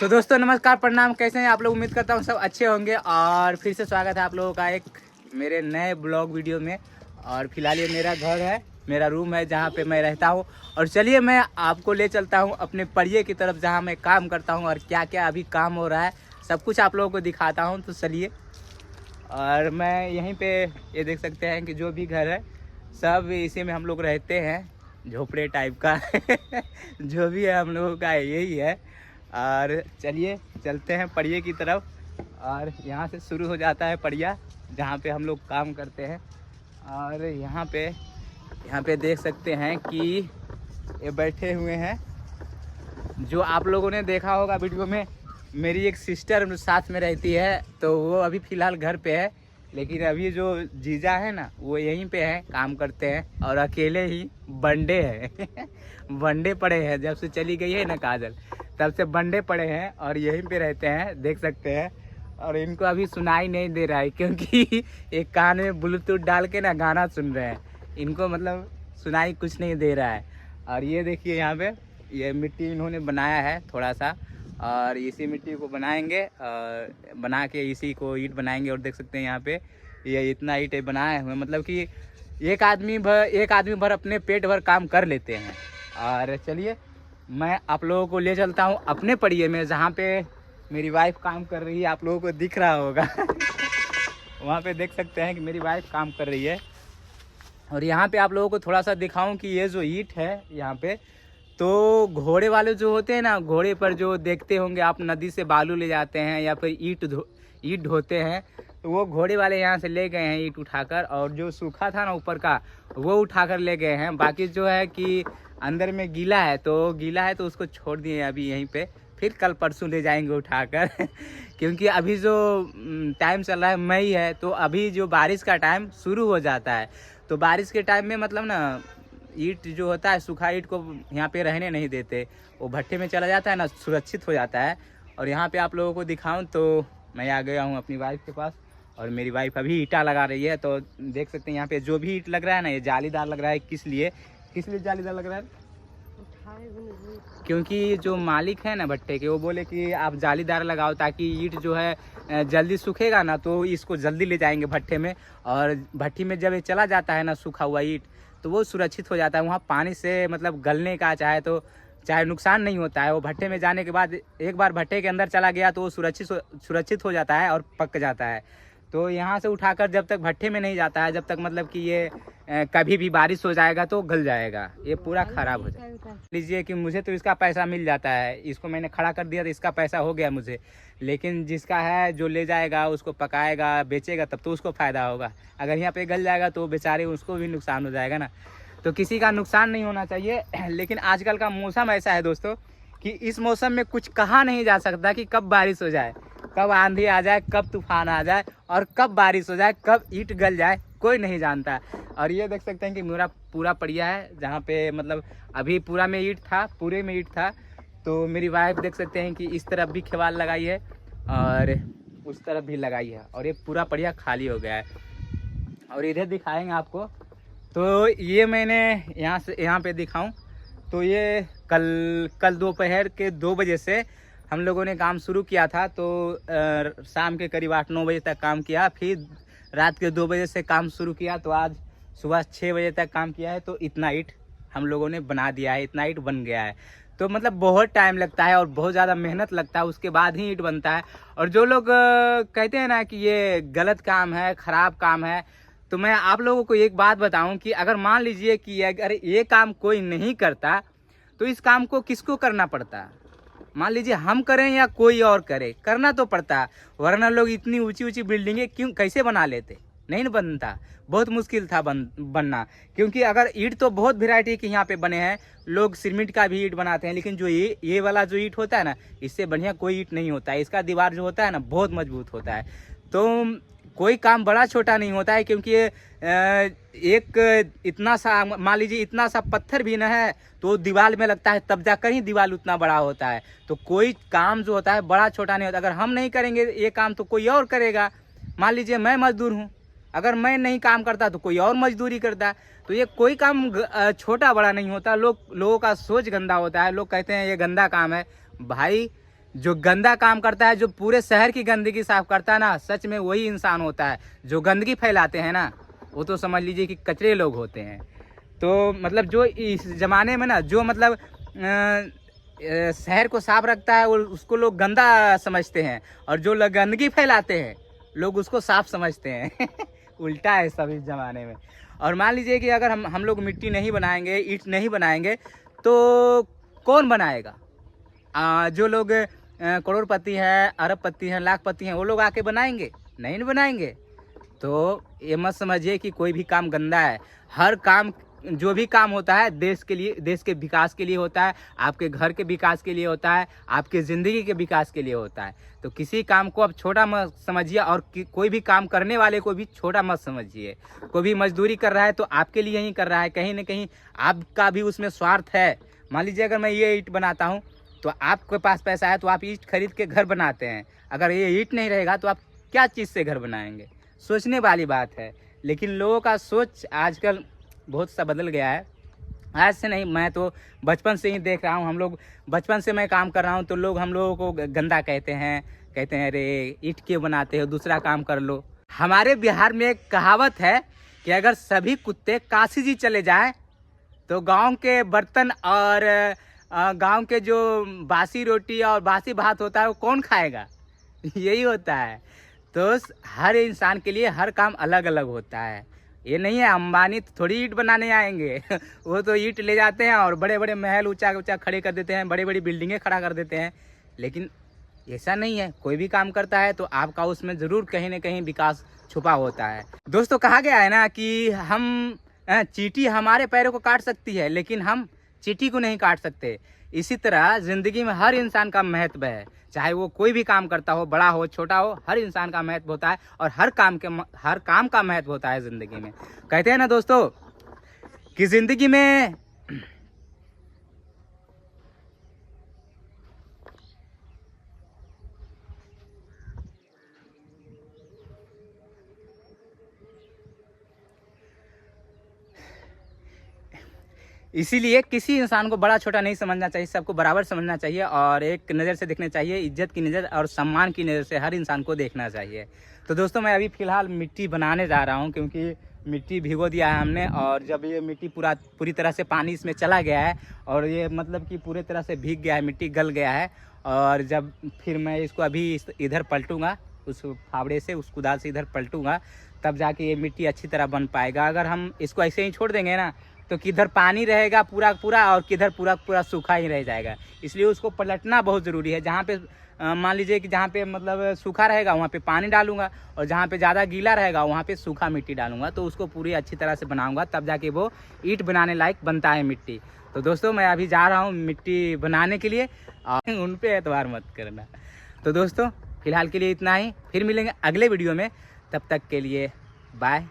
तो दोस्तों नमस्कार, प्रणाम। कैसे हैं आप लोग? उम्मीद करता हूँ सब अच्छे होंगे और फिर से स्वागत है आप लोगों का एक मेरे नए ब्लॉग वीडियो में। और फिलहाल ये मेरा घर है, मेरा रूम है जहाँ पे मैं रहता हूँ। और चलिए मैं आपको ले चलता हूँ अपने परिये की तरफ जहाँ मैं काम करता हूँ और क्या क्या अभी काम हो रहा है सब कुछ आप लोगों को दिखाता हूँ। तो चलिए। और मैं यहीं पे ये देख सकते हैं कि जो भी घर है सब इसी में हम लोग रहते हैं, झोपड़े टाइप का जो भी है हम लोगों का यही है। और चलिए चलते हैं परिये की तरफ। और यहाँ से शुरू हो जाता है परिया जहाँ पे हम लोग काम करते हैं। और यहाँ पे देख सकते हैं कि ये बैठे हुए हैं, जो आप लोगों ने देखा होगा वीडियो में। मेरी एक सिस्टर साथ में रहती है, तो वो अभी फ़िलहाल घर पे है, लेकिन अभी जो जीजा है ना वो यहीं पे है, काम करते हैं। और अकेले ही बंडे हैं बंडे पड़े हैं, जब से चली गई है ना काजल तब से बंडे पड़े हैं और यहीं पे रहते हैं, देख सकते हैं। और इनको अभी सुनाई नहीं दे रहा है क्योंकि एक कान में ब्लूटूथ डाल के ना गाना सुन रहे हैं, इनको मतलब सुनाई कुछ नहीं दे रहा है। और ये देखिए यहाँ पे ये मिट्टी इन्होंने बनाया है थोड़ा सा, और इसी मिट्टी को बनाएंगे और बना के इसी को ईंट बनाएंगे। और देख सकते हैं यहाँ पे ये इतना ईंट बनाए हुए, मतलब कि एक आदमी भर अपने पेट भर काम कर लेते हैं। और चलिए मैं आप लोगों को ले चलता हूँ अपने परिये में जहाँ पे मेरी वाइफ काम कर रही है, आप लोगों को दिख रहा होगा वहाँ पे देख सकते हैं कि मेरी वाइफ काम कर रही है। और यहाँ पे आप लोगों को थोड़ा सा दिखाऊं कि ये जो ईंट है यहाँ पे, तो घोड़े वाले जो होते हैं ना, घोड़े पर जो देखते होंगे आप, नदी से बालू ले जाते हैं या फिर ईंट ढोते हैं, तो वो घोड़े वाले यहाँ से ले गए हैं ईंट उठाकर। और जो सूखा था ना ऊपर का वो उठाकर ले गए हैं। बाकी जो है कि अंदर में गीला है तो उसको छोड़ दिए अभी यहीं पे, फिर कल परसों ले जाएंगे उठाकर क्योंकि अभी जो टाइम चल रहा है मई है, तो अभी जो बारिश का टाइम शुरू हो जाता है, तो बारिश के टाइम में मतलब ना ईंट जो होता है सूखा ईंट को यहाँ पे रहने नहीं देते, वो भट्टे में चला जाता है ना, सुरक्षित हो जाता है। और यहाँ पे आप लोगों को दिखाऊं तो मैं आ गया हूँ अपनी वाइफ के पास, और मेरी वाइफ अभी ईंटा लगा रही है। तो देख सकते हैं यहाँ पे जो भी ईंट लग रहा है ना, ये जालीदार लग रहा है। किस लिए जालीदार लग रहा है? क्योंकि जो मालिक है ना भट्टे के, वो बोले कि आप जालीदार लगाओ ताकि ईंट जो है जल्दी सूखेगा ना, तो इसको जल्दी ले जाएंगे भट्टे में। और भट्टी में जब ये चला जाता है ना सूखा हुआ ईंट, तो वो सुरक्षित हो जाता है। वहाँ पानी से मतलब गलने का चाहे नुकसान नहीं होता है। वो भट्टे में जाने के बाद एक बार भट्टे के अंदर चला गया तो वो सुरक्षित हो जाता है और पक जाता है। तो यहाँ से उठाकर जब तक भट्टे में नहीं जाता है, जब तक मतलब कि ये कभी भी बारिश हो जाएगा तो गल जाएगा, ये पूरा ख़राब हो जाएगा। लीजिए कि मुझे तो इसका पैसा मिल जाता है, इसको मैंने खड़ा कर दिया तो इसका पैसा हो गया मुझे। लेकिन जिसका है जो ले जाएगा, उसको पकाएगा बेचेगा, तब तो उसको फ़ायदा होगा। अगर यहाँ पे गल जाएगा तो बेचारे उसको भी नुकसान हो जाएगा ना। तो किसी का नुकसान नहीं होना चाहिए। लेकिन आजकल का मौसम ऐसा है दोस्तों कि इस मौसम में कुछ कहा नहीं जा सकता कि कब बारिश हो जाए, कब आंधी आ जाए, कब तूफान आ जाए और कब बारिश हो जाए, कब ईंट गल जाए, कोई नहीं जानता। और ये देख सकते हैं कि मेरा पूरा परिया है जहाँ पे मतलब अभी पूरे में ईंट था। तो मेरी वाइफ देख सकते हैं कि इस तरफ भी खेवाल लगाई है और उस तरफ भी लगाई है, और ये पूरा परिया खाली हो गया है। और इधर दिखाएंगे आपको, तो ये मैंने यहाँ पे दिखाऊं तो ये कल दोपहर के 2 बजे से हम लोगों ने काम शुरू किया था। तो शाम के करीब 8-9 बजे तक काम किया, फिर रात के 2 बजे से काम शुरू किया, तो आज सुबह 6 बजे तक काम किया है। तो इतना ईंट हम लोगों ने बना दिया है, इतना ईंट बन गया है। तो मतलब बहुत टाइम लगता है और बहुत ज़्यादा मेहनत लगता है, उसके बाद ही ईंट बनता है। और जो लोग कहते हैं ना कि ये गलत काम है, ख़राब काम है, तो मैं आप लोगों को एक बात बताऊं कि अगर मान लीजिए कि अगर ये काम कोई नहीं करता तो इस काम को किसको करना पड़ता? मान लीजिए हम करें या कोई और करे, करना तो पड़ता, वरना लोग इतनी ऊंची ऊंची बिल्डिंगें कैसे बना लेते? नहीं बनता, बहुत मुश्किल था बनना। क्योंकि अगर ईंट तो बहुत वैरायटी के यहाँ पे बने हैं, लोग सीमेंट का भी ईंट बनाते हैं, लेकिन जो ये वाला जो ईंट होता है ना, इससे बढ़िया कोई ईंट नहीं होता है। इसका दीवार जो होता है ना बहुत मजबूत होता है। तो कोई काम बड़ा छोटा नहीं होता है, क्योंकि एक इतना सा मान लीजिए इतना सा पत्थर भी ना है तो दीवार में लगता है, तब जाकर ही दीवार उतना बड़ा होता है। तो कोई काम जो होता है बड़ा छोटा नहीं होता। अगर हम नहीं करेंगे ये काम तो कोई और करेगा। मान लीजिए मैं मजदूर हूँ, अगर मैं नहीं काम करता तो कोई और मजदूरी करता। तो ये कोई काम छोटा बड़ा नहीं होता। लोगों का सोच गंदा होता है, लोग कहते हैं ये गंदा काम है। भाई जो गंदा काम करता है, जो पूरे शहर की गंदगी साफ करता है ना, सच में वही इंसान होता है। जो गंदगी फैलाते हैं ना, वो तो समझ लीजिए कि कचरे लोग होते हैं। तो मतलब जो इस ज़माने में ना, जो मतलब शहर को साफ रखता है, वो उसको लोग गंदा समझते हैं, और जो लोग गंदगी फैलाते हैं लोग उसको साफ समझते हैं। उल्टा है सब इस ज़माने में। और मान लीजिए कि अगर हम लोग मिट्टी नहीं बनाएंगे, ईंट नहीं बनाएंगे, तो कौन बनाएगा? जो लोग करोड़पति हैं, अरबपति हैं, लाखपति हैं, वो लोग आके बनाएंगे? नहीं बनाएंगे। तो ये मत समझिए कि कोई भी काम गंदा है। हर काम, जो भी काम होता है देश के लिए, देश के विकास के लिए होता है, आपके घर के विकास के लिए होता है, आपके ज़िंदगी के विकास के लिए होता है। तो किसी काम को अब छोटा मत समझिए, और कोई भी काम करने वाले को भी छोटा मत समझिए। कोई भी मजदूरी कर रहा है तो आपके लिए ही कर रहा है, कहीं ना कहीं आपका भी उसमें स्वार्थ है। मान लीजिए अगर मैं ये ईंट बनाता हूँ तो आपके पास पैसा है तो आप ईंट खरीद के घर बनाते हैं। अगर ये ईंट नहीं रहेगा तो आप क्या चीज़ से घर बनाएंगे? सोचने वाली बात है। लेकिन लोगों का सोच आजकल बहुत सा बदल गया है। आज से नहीं, मैं तो बचपन से ही देख रहा हूँ। हम लोग बचपन से मैं काम कर रहा हूँ तो लोग हम लोगों को गंदा कहते हैं अरे ईंट क्यों बनाते हो, दूसरा काम कर लो। हमारे बिहार में एक कहावत है कि अगर सभी कुत्ते काशी जी चले जाएं तो गांव के बर्तन और गांव के जो बासी रोटी और बासी भात होता है वो कौन खाएगा? यही होता है। तो हर इंसान के लिए हर काम अलग अलग होता है। ये नहीं है अंबानी थोड़ी ईंट बनाने आएंगे। वो तो ईंट ले जाते हैं और बड़े बड़े महल ऊंचा ऊंचा खड़े कर देते हैं, बड़ी बड़ी बिल्डिंगें खड़ा कर देते हैं। लेकिन ऐसा नहीं है। कोई भी काम करता है तो आपका उसमें ज़रूर कहीं ना कहीं विकास छुपा होता है। दोस्तों, कहा गया है ना कि हम चींटी हमारे पैरों को काट सकती है लेकिन हम चींटी को नहीं काट सकते। इसी तरह ज़िंदगी में हर इंसान का महत्व है, चाहे वो कोई भी काम करता हो, बड़ा हो छोटा हो, हर इंसान का महत्व होता है और हर काम का महत्व होता है ज़िंदगी में। कहते हैं ना दोस्तों कि ज़िंदगी में इसीलिए किसी इंसान को बड़ा छोटा नहीं समझना चाहिए, सबको बराबर समझना चाहिए और एक नज़र से देखना चाहिए, इज्जत की नज़र और सम्मान की नज़र से हर इंसान को देखना चाहिए। तो दोस्तों, मैं अभी फ़िलहाल मिट्टी बनाने जा रहा हूँ, क्योंकि मिट्टी भिगो दिया है हमने, और जब ये मिट्टी पूरी तरह से पानी इसमें चला गया है और ये मतलब कि पूरी तरह से भीग गया है, मिट्टी गल गया है, और जब फिर मैं इसको अभी इधर पलटूँगा, उस फावड़े से, उस कुदाल से इधर पलटूँगा, तब जाके ये मिट्टी अच्छी तरह बन पाएगा। अगर हम इसको ऐसे ही छोड़ देंगे ना तो किधर पानी रहेगा पूरा पूरा और किधर पूरा पूरा सूखा ही रह जाएगा। इसलिए उसको पलटना बहुत ज़रूरी है। जहाँ पे मान लीजिए कि जहाँ पे मतलब सूखा रहेगा वहाँ पे पानी डालूंगा, और जहाँ पे ज़्यादा गीला रहेगा वहाँ पे सूखा मिट्टी डालूंगा, तो उसको पूरी अच्छी तरह से बनाऊंगा, तब जाके वो ईंट बनाने लायक बनता है मिट्टी। तो दोस्तों, मैं अभी जा रहा हूँ मिट्टी बनाने के लिए, और उन पर एतबार मत करना। तो दोस्तों, फिलहाल के लिए इतना ही, फिर मिलेंगे अगले वीडियो में। तब तक के लिए बाय।